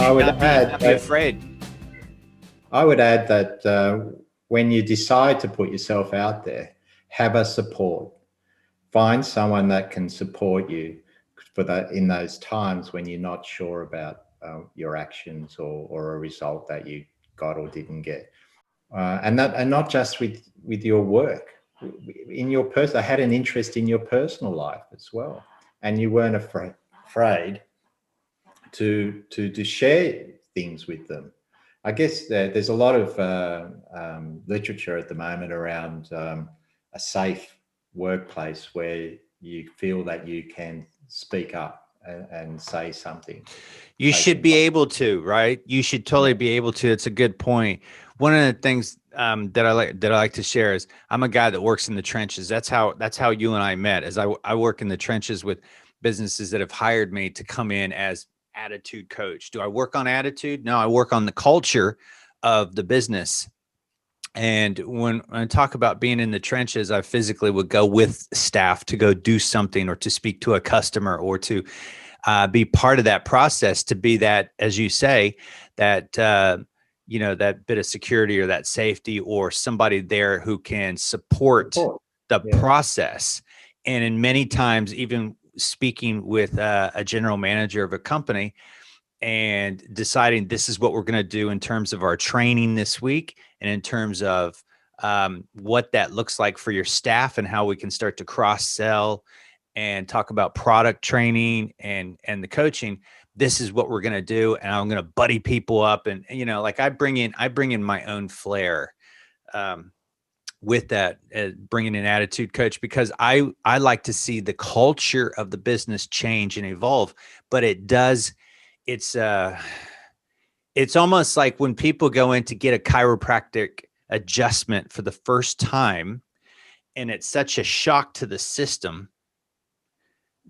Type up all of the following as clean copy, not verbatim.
I would not add be afraid. I would add that when you decide to put yourself out there, have a support. Find someone that can support you for that in those times when you're not sure about your actions or a result that you got or didn't get. And not just with your work, in your I had an interest in your personal life as well, and you weren't afraid to share things with them. I guess there's a lot of literature at the moment around a safe workplace where you feel that you can speak up and say something. You should be able to, right? You should totally be able to. It's a good point. One of the things that I like to share is I'm a guy that works in the trenches. That's how you and I met. As I work in the trenches with businesses that have hired me to come in as attitude coach. Do I work on attitude? No, I work on the culture of the business. And when I talk about being in the trenches, I physically would go with staff to go do something or to speak to a customer or to be part of that process, to be that, as you say, that, that bit of security or that safety or somebody there who can support the process. And in many times, even speaking with a general manager of a company and deciding this is what we're going to do in terms of our training this week and in terms of what that looks like for your staff and how we can start to cross sell and talk about product training and the coaching. This is what we're going to do. And I'm going to buddy people up. And, like I bring in my own flair with that, bringing an attitude coach, because I like to see the culture of the business change and evolve, but it's almost like when people go in to get a chiropractic adjustment for the first time, and it's such a shock to the system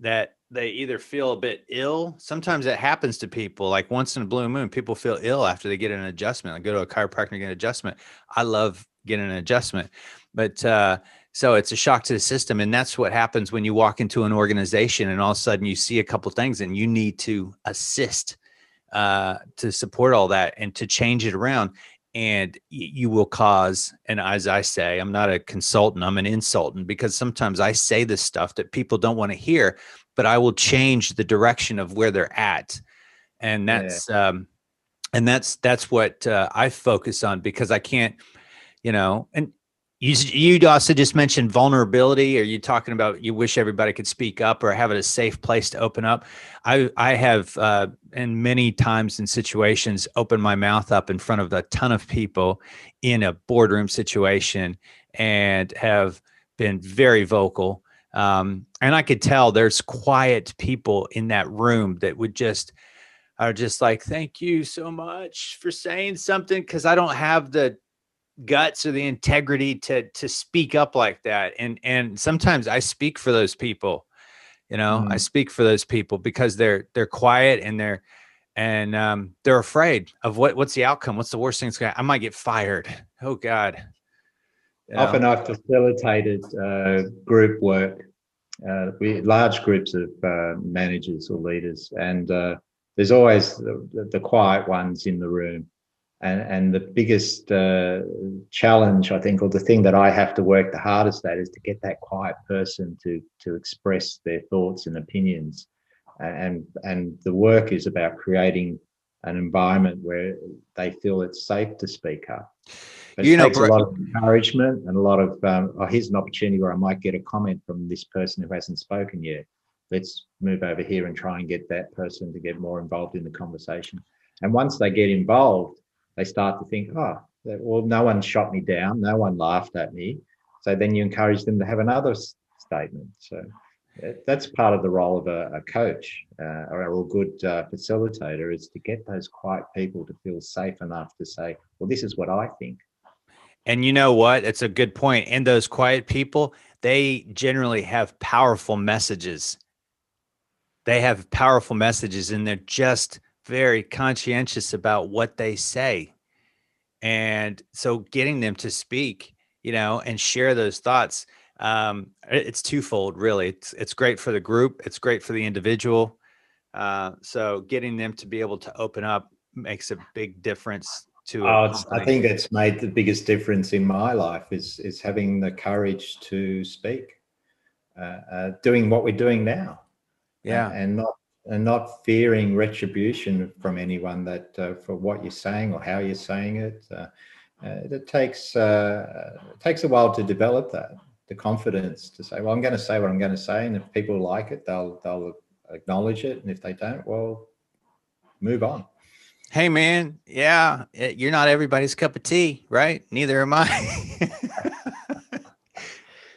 that they either feel a bit ill. Sometimes that happens to people, like once in a blue moon, people feel ill after they get an adjustment. I go to a chiropractor and get an adjustment. I love getting an adjustment, but so it's a shock to the system. And that's what happens when you walk into an organization and all of a sudden you see a couple things and you need to assist to support all that and to change it around. And you will cause, and as I say, I'm not a consultant, I'm an insultant, because sometimes I say this stuff that people don't want to hear, but I will change the direction of where they're at. And that's, that's what I focus on, because I can't, and you also just mentioned vulnerability. Are you talking about you wish everybody could speak up or have it a safe place to open up? I have, and many times in situations, opened my mouth up in front of a ton of people in a boardroom situation and have been very vocal. And I could tell there's quiet people in that room that are just like, thank you so much for saying something, because I don't have the guts or the integrity to speak up like that. And sometimes I speak for those people, I speak for those people because they're quiet and they're afraid of what's the outcome. What's the worst thing that's I might get fired. Oh God. Often I've facilitated group work, large groups of managers or leaders, and there's always the quiet ones in the room. And the biggest challenge, I think, or the thing that I have to work the hardest at, is to get that quiet person to express their thoughts and opinions. And the work is about creating an environment where they feel it's safe to speak up. But it takes a lot of encouragement and a lot of, here's an opportunity where I might get a comment from this person who hasn't spoken yet. Let's move over here and try and get that person to get more involved in the conversation. And once they get involved, they start to think, oh, well, no one shot me down, no one laughed at me. So then you encourage them to have another statement. So that's part of the role of a coach or a good facilitator, is to get those quiet people to feel safe enough to say, well, this is what I think. And you know what? It's a good point. And those quiet people, they generally have powerful messages. They have powerful messages, and they're just very conscientious about what they say. And so getting them to speak, and share those thoughts, it's twofold, really. It's great for the group. It's great for the individual. So getting them to be able to open up makes a big difference to a Oh, I company. think it's made the biggest difference in my life is having the courage to speak, doing what we're doing now, Yeah. and not fearing retribution from anyone that for what you're saying or how you're saying it. It takes a while to develop that, the confidence to say, well, I'm going to say what I'm going to say, and if people like it, they'll acknowledge it, and if they don't, well, move on. Hey man, yeah, you're not everybody's cup of tea, right? Neither am I.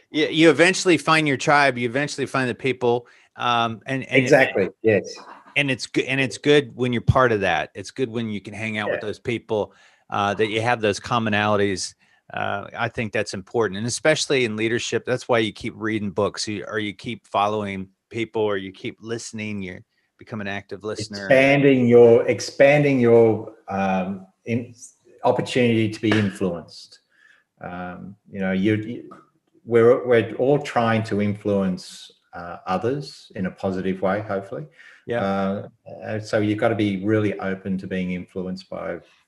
You eventually find your tribe. You eventually find the people, and exactly, yes. And it's good. And it's good when you're part of that. It's good when you can hang out with those people, that you have those commonalities. I think that's important, and especially in leadership. That's why you keep reading books, or you keep following people, or you keep listening. You become an active listener. Expanding your opportunity to be influenced. We're all trying to influence others in a positive way, hopefully. Yeah. So you've got to be really open to being influenced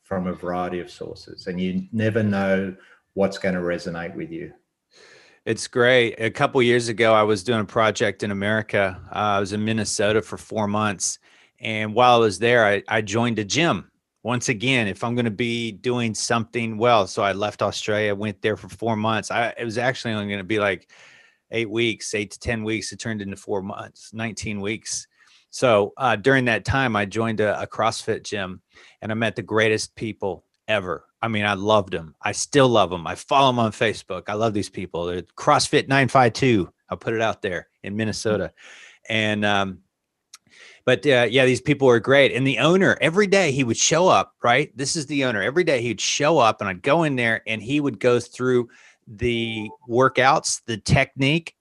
from a variety of sources, and you never know what's going to resonate with you. It's great. A couple of years ago, I was doing a project in America. I was in Minnesota for 4 months. And while I was there, I joined a gym. Once again, if I'm going to be doing something well, so I left Australia, went there for 4 months. It was actually only going to be like 8 weeks, 8 to 10 weeks. It turned into 4 months, 19 weeks. So during that time, I joined a CrossFit gym, and I met the greatest people ever. I mean, I loved them. I still love them. I follow them on Facebook. I love these people. They're CrossFit 952. I'll put it out there in Minnesota. And, yeah, these people were great. And the owner, every day he would show up, right? This is the owner. Every day he'd show up, and I'd go in there, and he would go through the workouts, the technique,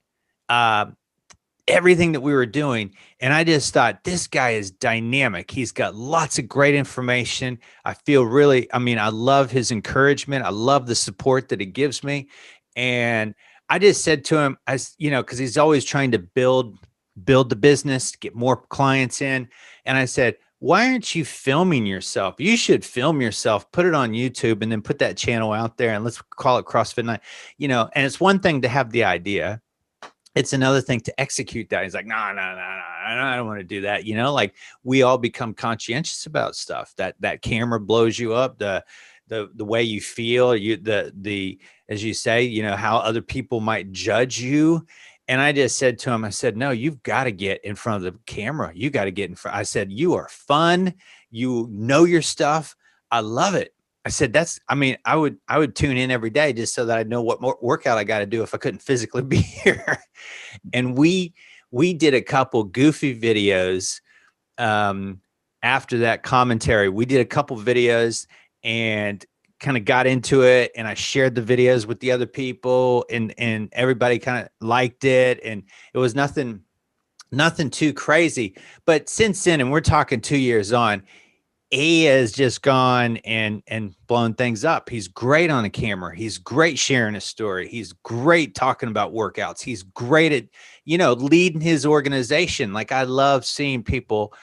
everything that we were doing. And I just thought, this guy is dynamic. He's got lots of great information. I love his encouragement. I love the support that he gives me. And I just said to him, because he's always trying to build the business, get more clients in. And I said, why aren't you filming yourself? You should film yourself, put it on YouTube, and then put that channel out there, and let's call it CrossFit Night. And it's one thing to have the idea. It's another thing to execute that. He's like, no, I don't want to do that. Like, we all become conscientious about stuff. That camera blows you up, the way you feel, as you say, how other people might judge you. And I just said to him, I said, no, you've got to get in front of the camera. You got to get in front. I said, you are fun. You know your stuff. I love it. I said, I would tune in every day just so that I know what more workout I got to do if I couldn't physically be here. And we did a couple goofy videos. After that commentary, we did a couple videos and kind of got into it. And I shared the videos with the other people, and everybody kind of liked it. And it was nothing too crazy. But since then, and we're talking 2 years on, he has just gone and blown things up. He's great on the camera. He's great sharing his story. He's great talking about workouts. He's great at, leading his organization. Like, I love seeing people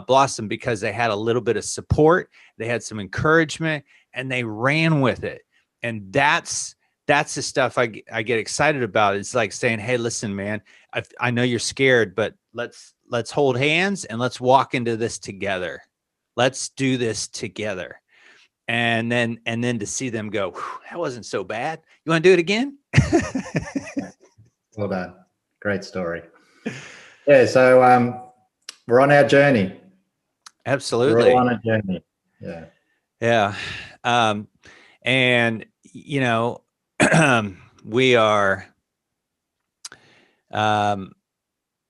blossom because they had a little bit of support. They had some encouragement, and they ran with it. And that's the stuff I get excited about. It's like saying, hey, listen, man, I know you're scared, but let's hold hands and let's walk into this together. Let's do this together. And then to see them go, that wasn't so bad. You want to do it again? Well done. Great story. Yeah. So we're on our journey. Absolutely. We're all on a journey. Yeah. Yeah. And we are,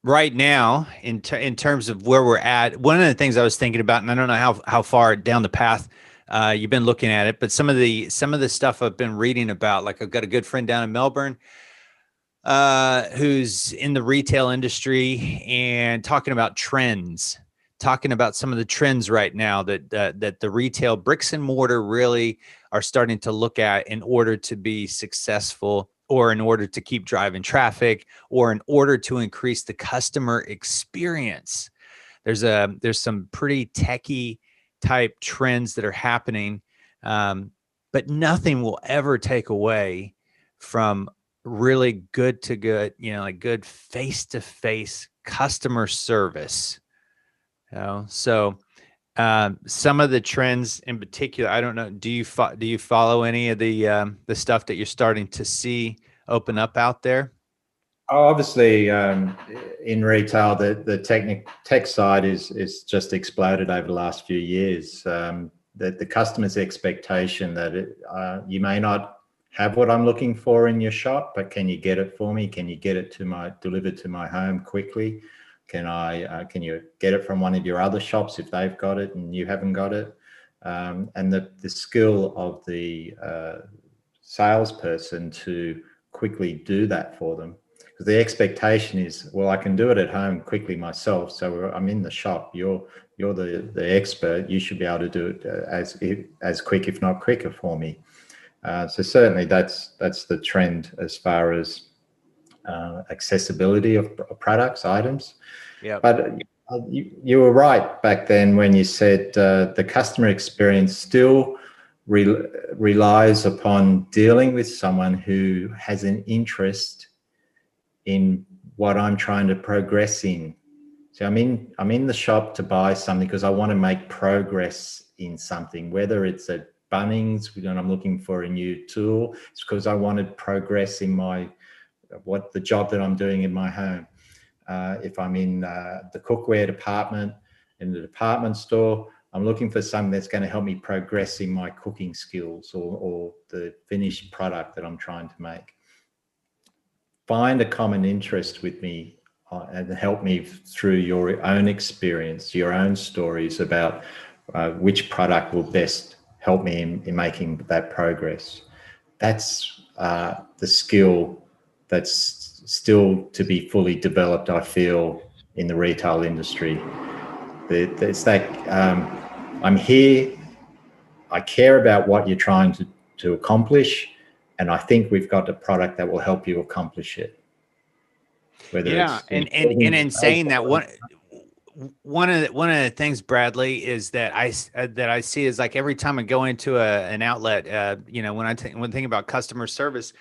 right now, in terms of where we're at, one of the things I was thinking about, and I don't know how far down the path you've been looking at it, but some of the stuff I've been reading about, like, I've got a good friend down in Melbourne who's in the retail industry, and talking about trends, talking about some of the trends right now that the retail bricks and mortar really are starting to look at in order to be successful, or in order to keep driving traffic, or in order to increase the customer experience. There's some pretty techie type trends that are happening. But nothing will ever take away from really good to good, like good face-to-face customer service. So some of the trends in particular, I don't know, do you follow any of the stuff that you're starting to see open up out there? Obviously, in retail, the tech side is just exploded over the last few years. The customer's expectation that you may not have what I'm looking for in your shop, but can you get it for me? Can you get it delivered to my home quickly? Can you get it from one of your other shops if they've got it and you haven't got it? And the skill of the salesperson to quickly do that for them. Because the expectation is, well, I can do it at home quickly myself. So I'm in the shop. You're the expert. You should be able to do it as quick, if not quicker, for me. So certainly that's the trend as far as accessibility of products, items. Yeah. But you were right back then when you said the customer experience still relies upon dealing with someone who has an interest in what I'm trying to progress in. So I'm in the shop to buy something because I want to make progress in something, whether it's at Bunnings when I'm looking for a new tool, it's because I want to progress in the job that I'm doing in my home. If I'm in the cookware department, in the department store, I'm looking for something that's going to help me progress in my cooking skills or the finished product that I'm trying to make. Find a common interest with me and help me through your own experience, your own stories about which product will best help me in making that progress. That's the skill that's still to be fully developed, I feel, in the retail industry. It's that I'm here, I care about what you're trying to accomplish, and I think we've got a product that will help you accomplish it. And in saying that, one of the things, Bradley, is that I see is like every time I go into an outlet, when thinking about customer service,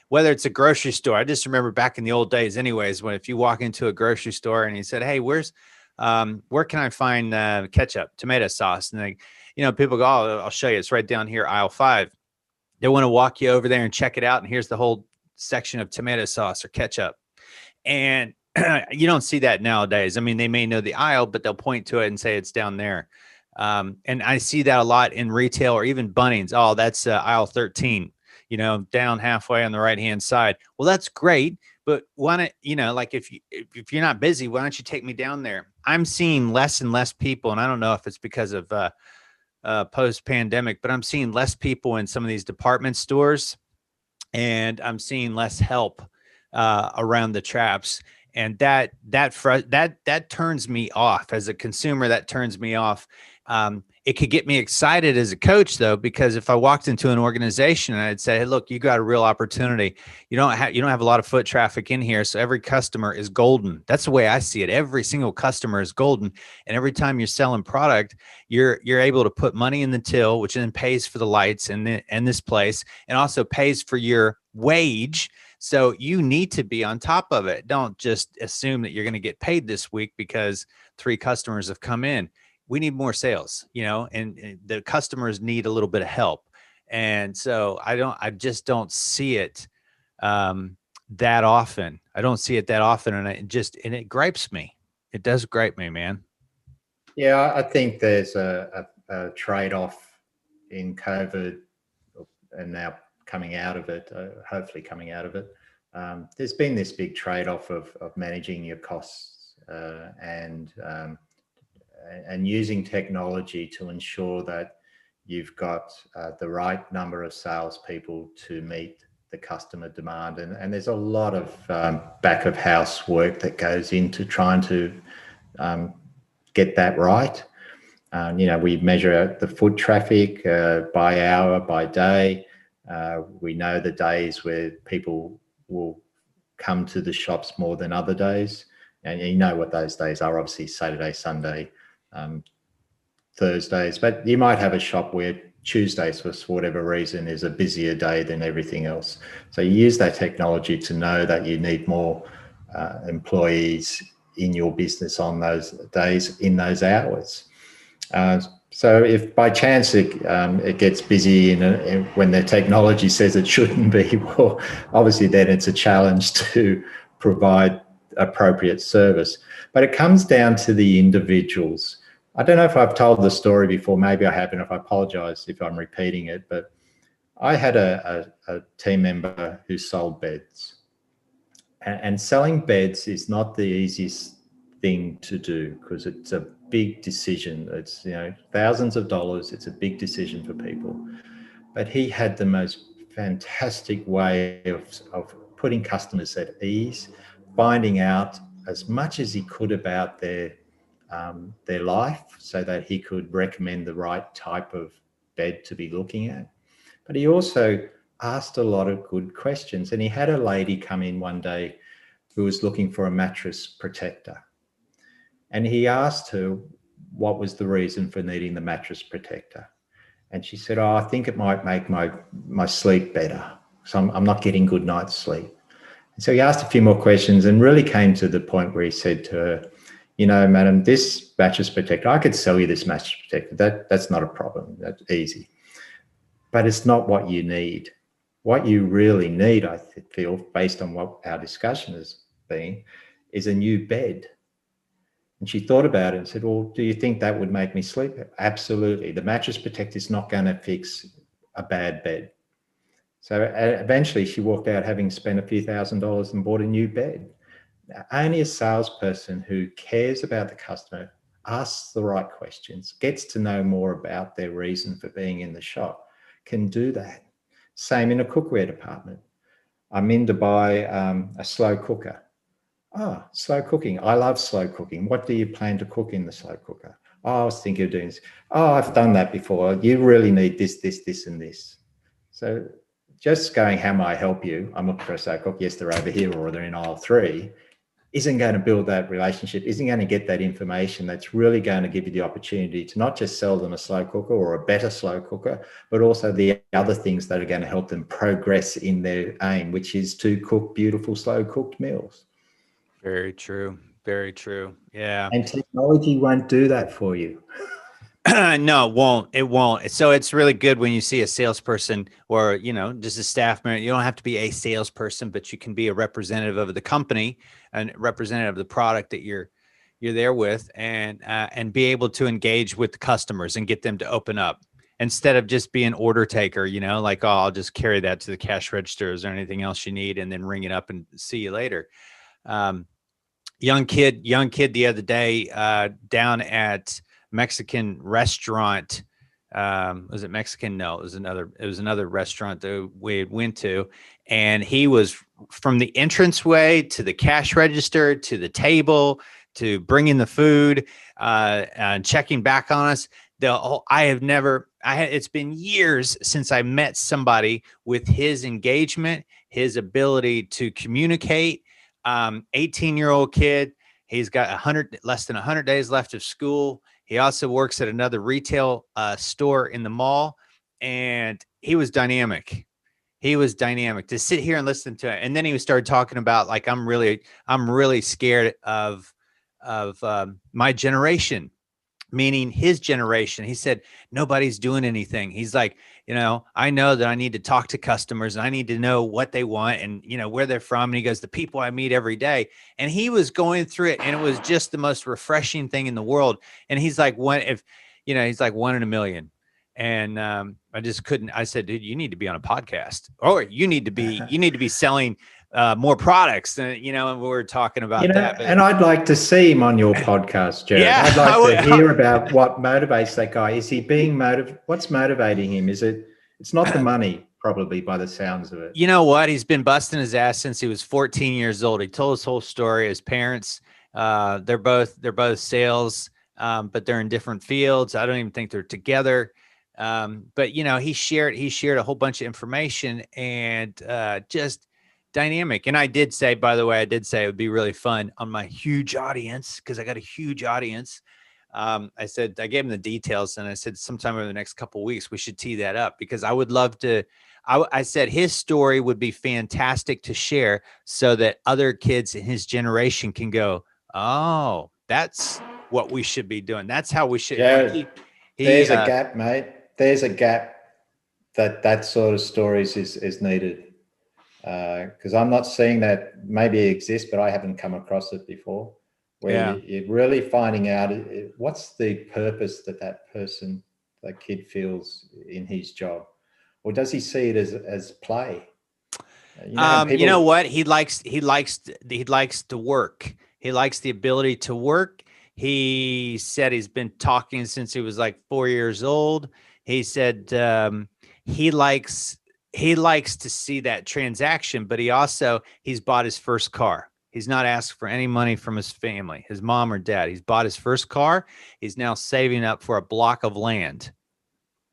whether it's a grocery store, I just remember back in the old days, anyways, when if you walk into a grocery store and he said, "Hey, where can I find ketchup, tomato sauce?" And people go, "Oh, I'll show you. It's right down here, aisle 5." They want to walk you over there and check it out, and here's the whole section of tomato sauce or ketchup. And you don't see that nowadays. I mean, they may know the aisle, but they'll point to it and say it's down there. And I see that a lot in retail or even Bunnings. Oh, that's aisle 13, down halfway on the right-hand side. Well, that's great. But why not, like if you're not busy, why don't you take me down there? I'm seeing less and less people. And I don't know if it's because of post-pandemic, but I'm seeing less people in some of these department stores, and I'm seeing less help around the traps, and that turns me off as a consumer. That turns me off. It could get me excited as a coach, though, because if I walked into an organization and I'd say, "Hey, look, you got a real opportunity. You don't have a lot of foot traffic in here, so every customer is golden." That's the way I see it. Every single customer is golden, and every time you're selling product, you're able to put money in the till, which then pays for the lights and this place, and also pays for your wage. So you need to be on top of it. Don't just assume that you're going to get paid this week because 3 customers have come in. We need more sales, and the customers need a little bit of help. And so I just don't see it that often. I don't see it that often. And it gripes me. It does gripe me, man. Yeah, I think there's a trade-off in COVID and now coming out of it, hopefully coming out of it. There's been this big trade-off of managing your costs and using technology to ensure that you've got the right number of salespeople to meet the customer demand. And there's a lot of back of house work that goes into trying to get that right. We measure out the foot traffic by hour, by day. We know the days where people will come to the shops more than other days. And you know what those days are, obviously Saturday, Sunday. Thursdays, but you might have a shop where Tuesdays, for whatever reason, is a busier day than everything else. So you use that technology to know that you need more employees in your business on those days, in those hours. So if by chance it gets busy when the technology says it shouldn't be, well, obviously then it's a challenge to provide appropriate service. But it comes down to the individuals. I don't know if I've told the story before, maybe I haven't. If I apologise if I'm repeating it, but I had a team member who sold beds. And selling beds is not the easiest thing to do because it's a big decision. It's, thousands of dollars. It's a big decision for people. But he had the most fantastic way of putting customers at ease, finding out as much as he could about their life so that he could recommend the right type of bed to be looking at. But he also asked a lot of good questions. And he had a lady come in one day who was looking for a mattress protector. And he asked her what was the reason for needing the mattress protector. And she said, I think it might make my sleep better. So I'm not getting good night's sleep. And so he asked a few more questions and really came to the point where he said to her, madam, this mattress protector, I could sell you this mattress protector. That's not a problem. That's easy. But it's not what you need. What you really need, I feel, based on what our discussion has been, is a new bed. And she thought about it and said, well, do you think that would make me sleep? Absolutely. The mattress protector is not going to fix a bad bed. So eventually she walked out having spent a few $1,000s and bought a new bed. Now, only a salesperson who cares about the customer, asks the right questions, gets to know more about their reason for being in the shop, can do that. Same in a cookware department. I'm in to buy a slow cooker. Oh, slow cooking. I love slow cooking. What do you plan to cook in the slow cooker? Oh, I was thinking of doing this. Oh, I've done that before. You really need this, this, this, and this. So just going, how may I help you? I'm looking for a slow cook. Yes, they're over here or they're in aisle 3. Isn't going to build that relationship, isn't going to get that information that's really going to give you the opportunity to not just sell them a slow cooker or a better slow cooker, but also the other things that are going to help them progress in their aim, which is to cook beautiful, slow cooked meals. Very true. Very true. Yeah. And technology won't do that for you. No, it won't. It won't. So it's really good when you see a salesperson or, just a staff member. You don't have to be a salesperson, but you can be a representative of the company and representative of the product that you're there with, and be able to engage with the customers and get them to open up instead of just being order taker, like, oh, I'll just carry that to the cash registers or anything else you need and then ring it up and see you later. Young kid the other day down at Mexican restaurant. Was it Mexican? No, it was another restaurant that we went to, and he was from the entranceway to the cash register to the table to bringing the food and checking back on us. It's been years since I met somebody with his engagement, his ability to communicate. 18-year-old kid. He's got less than 100 days left of school. He also works at another retail store in the mall, and he was dynamic. He was dynamic to sit here and listen to it. And then he started talking about, like, I'm really scared of my generation, meaning his generation. He said, nobody's doing anything. He's like, I know that I need to talk to customers and I need to know what they want and, where they're from. And he goes, the people I meet every day. And he was going through it, and it was just the most refreshing thing in the world. And he's like, he's like 1 in a million. And I just couldn't. I said, dude, you need to be on a podcast, or you need to be selling more products. And and we were talking about that. But, and I'd like to see him on your podcast, Jerrod. Yeah, I'd like to hear about what motivates that guy. Is he being motivated? What's motivating him? It's not the money, probably, by the sounds of it. You know what? He's been busting his ass since he was 14 years old. He told his whole story. His parents, they're both sales, but they're in different fields. I don't even think they're together. But he shared a whole bunch of information, and just dynamic. And I did say, by the way, it would be really fun on my huge audience, because I got a huge audience, I said, I gave him the details, and I said, sometime over the next couple of weeks, we should tee that up, because I would love to. I said his story would be fantastic to share, so that other kids in his generation can go, oh, that's what we should be doing. That's how we should. Jerrod, there's a gap, mate. There's a gap that sort of stories is needed. Because I'm not seeing that. Maybe it exists, but I haven't come across it before. Where you're really finding out what's the purpose that person, that kid, feels in his job, or does he see it as play? You know what? He likes to work. He likes the ability to work. He said he's been talking since he was like 4 years old. He said he likes to see that transaction, but he's bought his first car. He's not asked for any money from his family, his mom or dad. He's bought his first car. He's now saving up for a block of land,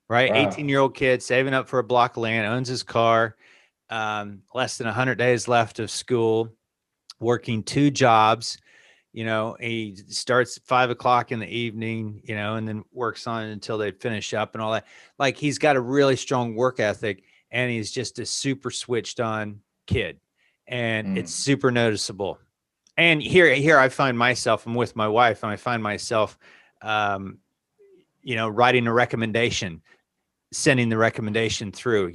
right? Wow. 18-year-old kid saving up for a block of land, owns his car, less than 100 days left of school, working 2 jobs. He starts at 5 o'clock in the evening, and then works on it until they finish up and all that. Like, he's got a really strong work ethic, and he's just a super switched on kid, and it's super noticeable. And here I find myself, I'm with my wife, and I find myself, writing a recommendation, sending the recommendation through,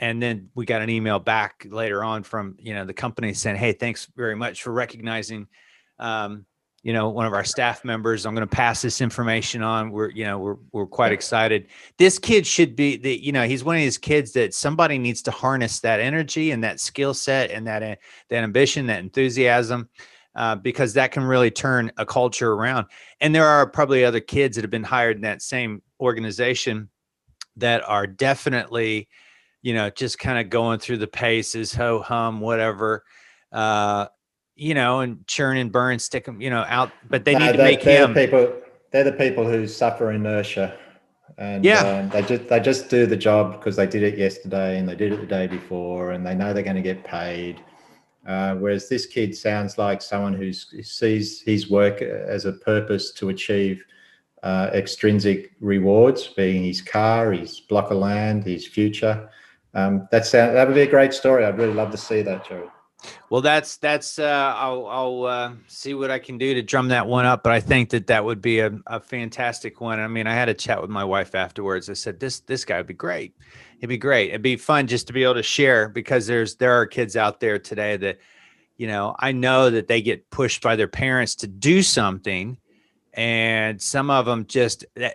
and then we got an email back later on from, the company saying, hey, thanks very much for recognizing, one of our staff members. I'm going to pass this information on. We're quite excited. This kid should be he's one of these kids that somebody needs to harness that energy and that skill set and that ambition, that enthusiasm, because that can really turn a culture around. And there are probably other kids that have been hired in that same organization that are definitely, just kind of going through the paces, ho hum, whatever, and churn and burn, stick them, out, but they need to make him. They're the people who suffer inertia, and they just do the job because they did it yesterday and they did it the day before, and they know they're going to get paid. Whereas this kid sounds like someone who sees his work as a purpose to achieve extrinsic rewards, being his car, his block of land, his future. That would be a great story. I'd really love to see that, Jerrod. Well, that's I'll see what I can do to drum that one up, but I think that would be a fantastic one. I mean, I had a chat with my wife afterwards. I said, this guy would be great. It'd be great. It'd be fun just to be able to share, because there are kids out there today that, I know that they get pushed by their parents to do something, and some of them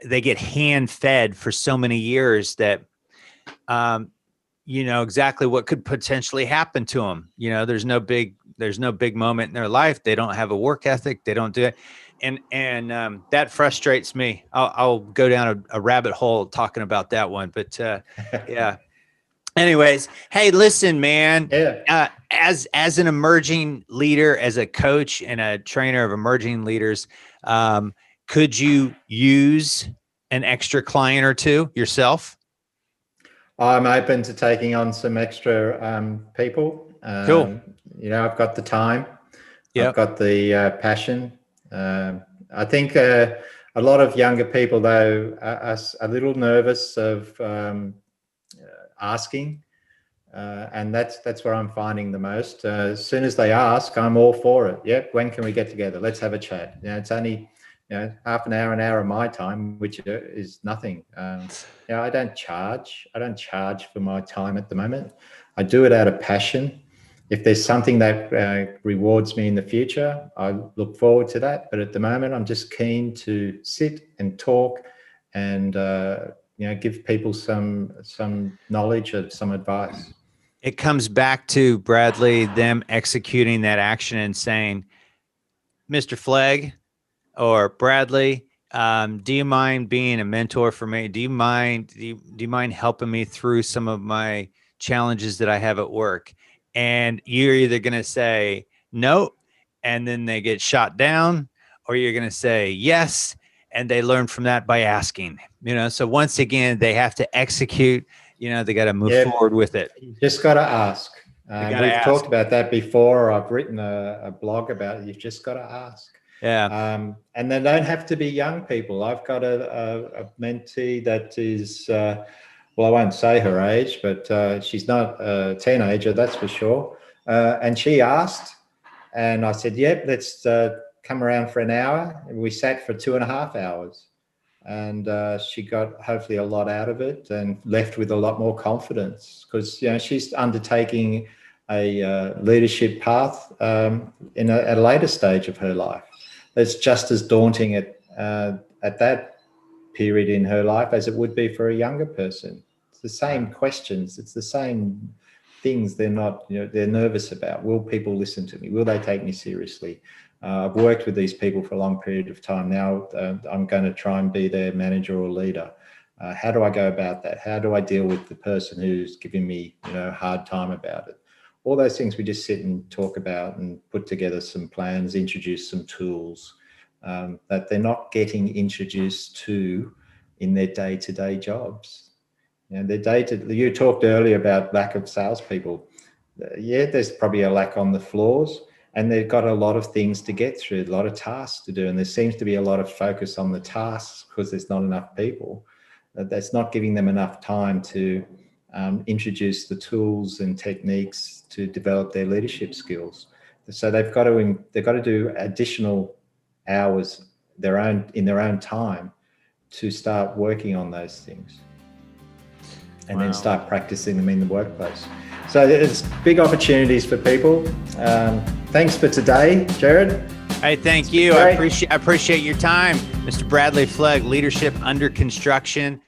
they get hand fed for so many years that, exactly what could potentially happen to them. There's no big moment in their life. They don't have a work ethic. They don't do it. And that frustrates me. I'll go down a rabbit hole talking about that one, but yeah. Anyways, hey, listen, man, as an emerging leader, as a coach and a trainer of emerging leaders, could you use an extra client or two yourself? I'm open to taking on some extra people. Cool. I've got the time. Yep. I've got the passion. I think a lot of younger people, though, are a little nervous of asking. And that's where I'm finding the most. As soon as they ask, I'm all for it. Yep. When can we get together? Let's have a chat. It's only half an hour of my time, which is nothing. I don't charge for my time at the moment. I do it out of passion. If there's something that rewards me in the future, I look forward to that. But at the moment, I'm just keen to sit and talk and give people some knowledge or some advice. It comes back to, Bradley, them executing that action and saying, Mr. Flegg or Bradley, do you mind being a mentor for me? Do you mind helping me through some of my challenges that I have at work? And you're either going to say no, and then they get shot down, or you're going to say yes, and they learn from that by asking. So once again, they have to execute. They got to move forward with it. You just got to ask. We've talked about that before. I've written a blog about it. You've just got to ask. And they don't have to be young people. I've got a mentee that is, well, I won't say her age, but she's not a teenager, that's for sure. And she asked, and I said, yep, let's come around for an hour. And we sat for 2.5 hours. And she got hopefully a lot out of it and left with a lot more confidence, because she's undertaking a leadership path in a later stage of her life. It's just as daunting at that period in her life as it would be for a younger person. It's the same questions. It's the same things they're not, they're nervous about. Will people listen to me? Will they take me seriously? I've worked with these people for a long period of time. Now I'm going to try and be their manager or leader. How do I go about that? How do I deal with the person who's giving me, a hard time about it? All those things we just sit and talk about and put together some plans, introduce some tools that they're not getting introduced to in their day-to-day jobs. You talked earlier about lack of salespeople. Yeah, there's probably a lack on the floors. And they've got a lot of things to get through, a lot of tasks to do. And there seems to be a lot of focus on the tasks because there's not enough people. That's not giving them enough time to introduce the tools and techniques to develop their leadership skills. So they've got to do additional hours in their own time to start working on those things. And then start practicing them in the workplace. So it's big opportunities for people. Thanks for today, Jerrod. Hey, thank you. I appreciate your time, Mr. Bradley Flegg, Leadership Under Construction.